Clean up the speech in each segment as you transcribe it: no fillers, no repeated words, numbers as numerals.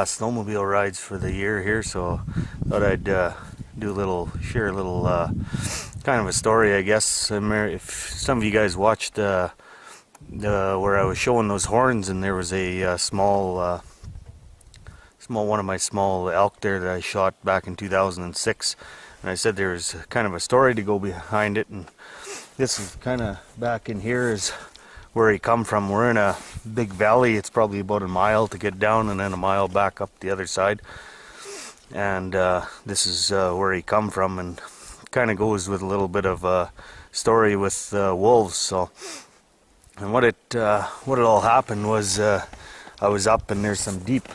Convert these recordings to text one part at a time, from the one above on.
last snowmobile rides for the year here, so thought I'd share a little kind of a story, I guess. If some of you guys watched where I was showing those horns, and there was a small one of my small elk there that I shot back in 2006, and I said there was kind of a story to go behind it, and this is kind of back in here is where he come from. We're in a big valley. It's probably about a mile to get down and then a mile back up the other side, and this is where he come from, and kind of goes with a little bit of a story with wolves. So, and what it all happened was I was up, and there's some deep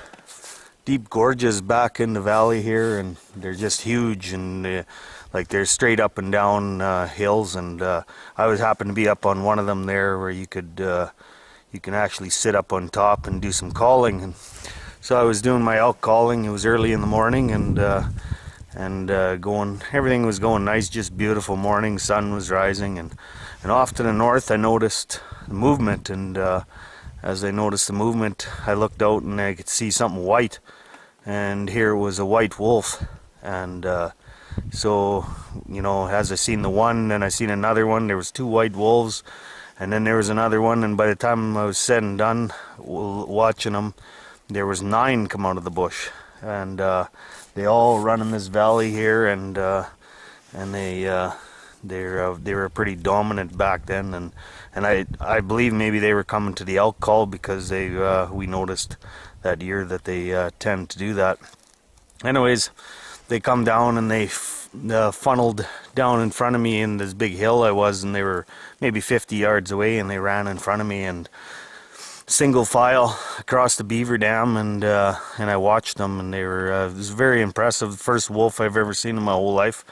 gorges back in the valley here, and they're just huge, and like they're straight up and down hills, and I was happened to be up on one of them there where you can actually sit up on top and do some calling. And so I was doing my elk calling. It was early in the morning, and everything was going nice, just beautiful morning. Sun was rising, and off to the north I noticed the movement, and as I noticed the movement, I looked out and I could see something white, and here was a white wolf. And so, you know, as I seen the one, then I seen another one. There was two white wolves, and then there was another one, and by the time I was said and done watching them, there was 9 come out of the bush, and they all run in this valley here, and they were pretty dominant back then, and I believe maybe they were coming to the elk call, because we noticed that year that they tend to do that. Anyways, they come down, and they funneled down in front of me in this big hill I was, and they were maybe 50 yards away, and they ran in front of me and single file across the beaver dam, and I watched them, and they were it was very impressive. The first wolf I've ever seen in my whole life,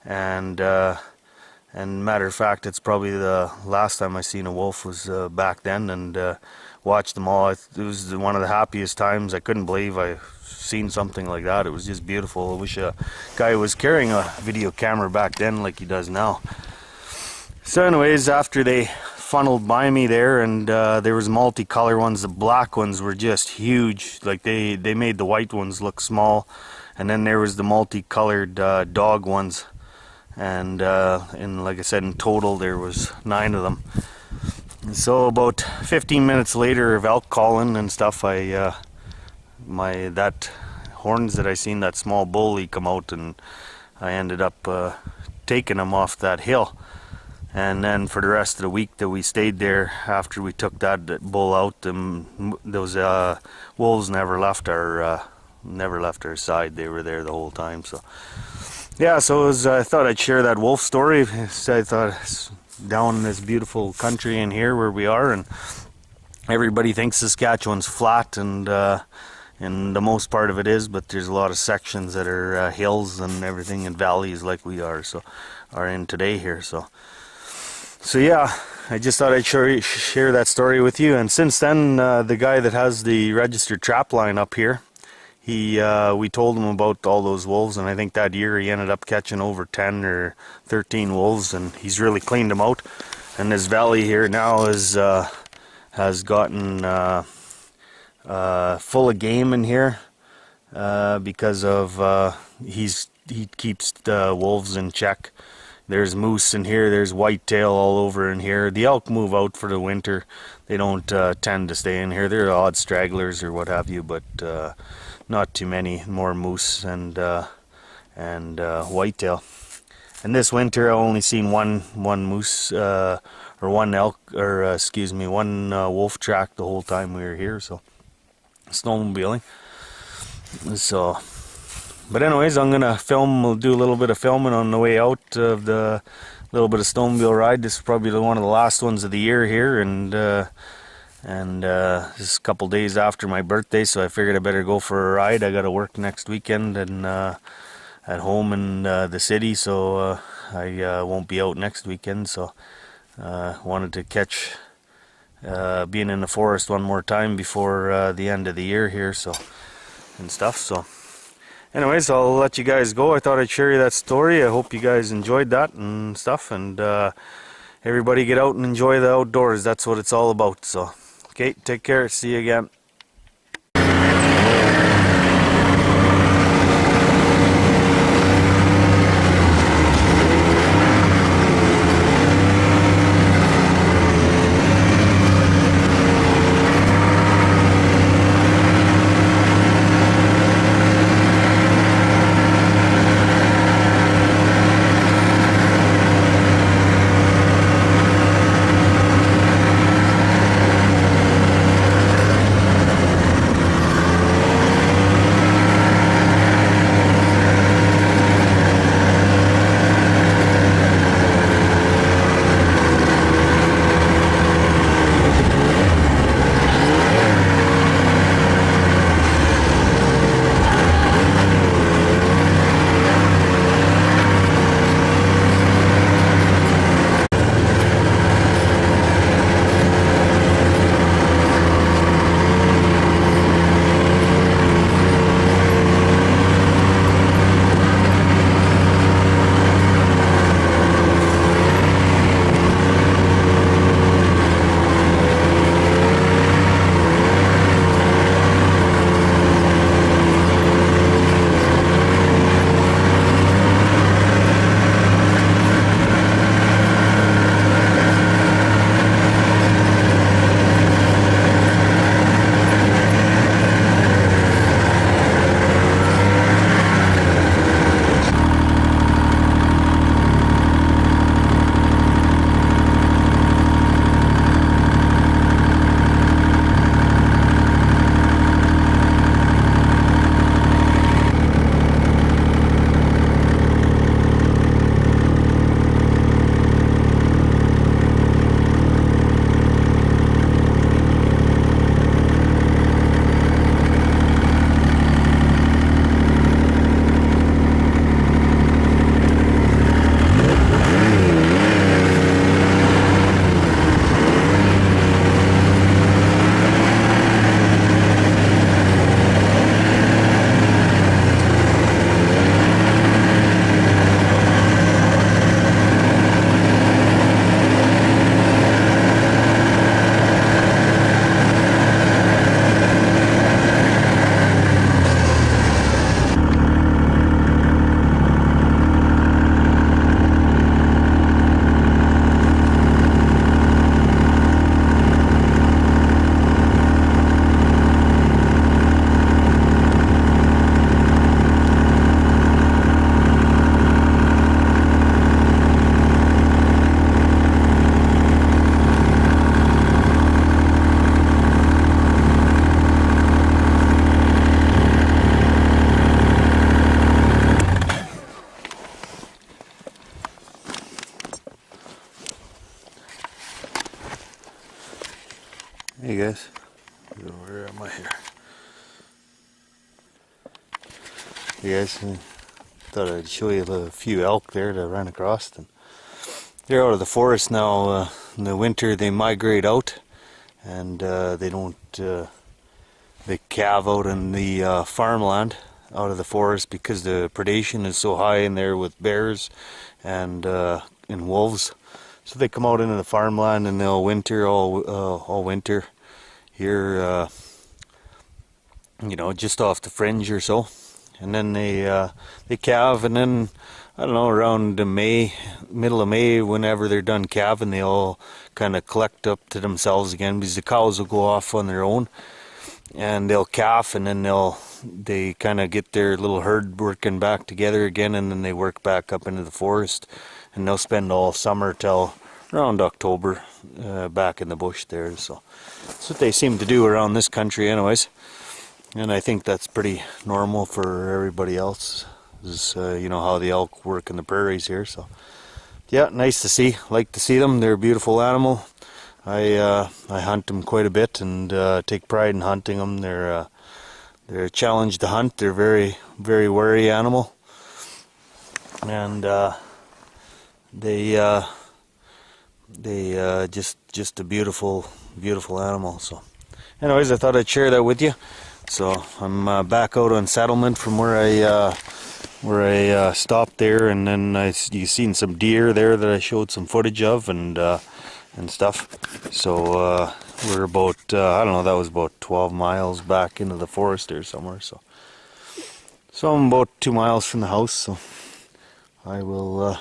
and matter of fact, it's probably the last time I seen a wolf was back then, and watched them all. It was one of the happiest times. I couldn't believe I seen something like that. It was just beautiful. I wish a guy was carrying a video camera back then like he does now. So anyways, after they funneled by me there, and there was multicolor ones. The black ones were just huge. Like they made the white ones look small, and then there was the multicolored dog ones, and like I said, in total there was 9 of them. And so about 15 minutes later of elk calling and stuff, that horns that I seen, that small bull, he come out, and I ended up taking him off that hill. And then for the rest of the week that we stayed there, after we took that bull out, those wolves never left our side. They were there the whole time. So yeah, so I thought I'd share that wolf story. I thought it's down in this beautiful country in here where we are, and everybody thinks Saskatchewan's flat, and the most part of it is, but there's a lot of sections that are hills and everything, and valleys like we are in today here. So yeah, I just thought I'd share that story with you. And since then, the guy that has the registered trap line up here, we told him about all those wolves, and I think that year he ended up catching over 10 or 13 wolves, and he's really cleaned them out. And this valley here now has gotten full of game in here, because of he keeps the wolves in check. There's moose in here, there's whitetail all over in here. The elk move out for the winter. They don't tend to stay in here. They're odd stragglers or what have you, but not too many. More moose and whitetail. And this winter I only seen one moose or one elk, or one wolf track the whole time we were here, so snowmobiling. So, but anyways, I'm gonna we'll do a little bit of filming on the way out of the little bit of snowmobile ride. This is probably one of the last ones of the year here, and this is a couple days after my birthday, so I figured I better go for a ride. I gotta work next weekend, and at home in the city, so I won't be out next weekend, so wanted to catch being in the forest one more time before the end of the year here, so and stuff. So anyways, I'll let you guys go. I thought I'd share you that story. I hope you guys enjoyed that and stuff, and everybody get out and enjoy the outdoors. That's what it's all about. So okay, take care, see you again. Hey guys, where am I here? Hey guys, I thought I'd show you a few elk there that I ran across. And they're out of the forest now. In the winter they migrate out, and they don't. They calve out in the farmland out of the forest because the predation is so high in there with bears and wolves. So they come out into the farmland and they'll winter all winter here, just off the fringe or so, and then they calve, and then I don't know, around May, middle of May, whenever they're done calving, they all kind of collect up to themselves again, because the cows will go off on their own, and they'll calf, and then they kind of get their little herd working back together again, and then they work back up into the forest, and they'll spend all summer till around October back in the bush there. So that's what they seem to do around this country anyways, and I think that's pretty normal for everybody else, is how the elk work in the prairies here. So yeah, nice to see, like to see them. They're a beautiful animal. I hunt them quite a bit and take pride in hunting them. They're a challenge to hunt. They're very, very wary animal, and they just a beautiful animal. So anyways, I thought I'd share that with you. So I'm back out on settlement from where I stopped there, and then you seen some deer there that I showed some footage of and stuff. So we're about I don't know, that was about 12 miles back into the forest there somewhere. So I'm about 2 miles from the house. So I will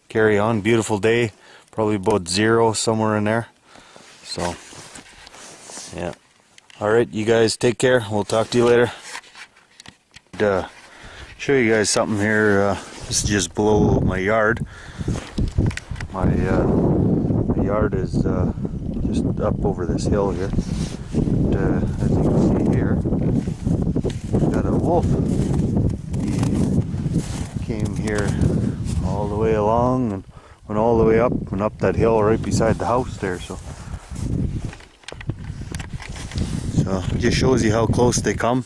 carry on. Beautiful day. Probably about 0 somewhere in there. So yeah. Alright, you guys take care. We'll talk to you later. Show you guys something here. This is just below my yard. My yard is just up over this hill here. And, as you can see here, we've got a wolf. He came here all the way along and went all the way up and up that hill right beside the house there. So it just shows you how close they come.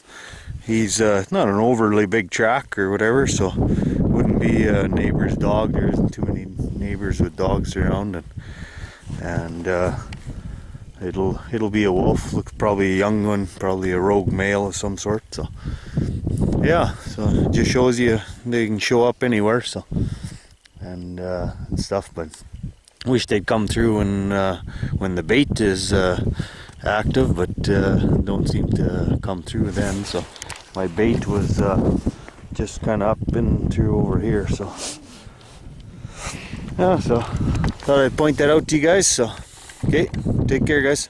He's not an overly big track or whatever, so it wouldn't be a neighbor's dog. There isn't too many neighbors with dogs around, and it'll be a wolf. Looks probably a young one, probably a rogue male of some sort. So yeah, so it just shows you they can show up anywhere. So and stuff, but wish they'd come through when the bait is active, but don't seem to come through then. So my bait was just kind of up and through over here. So yeah, so thought I'd point that out to you guys. So okay, take care guys.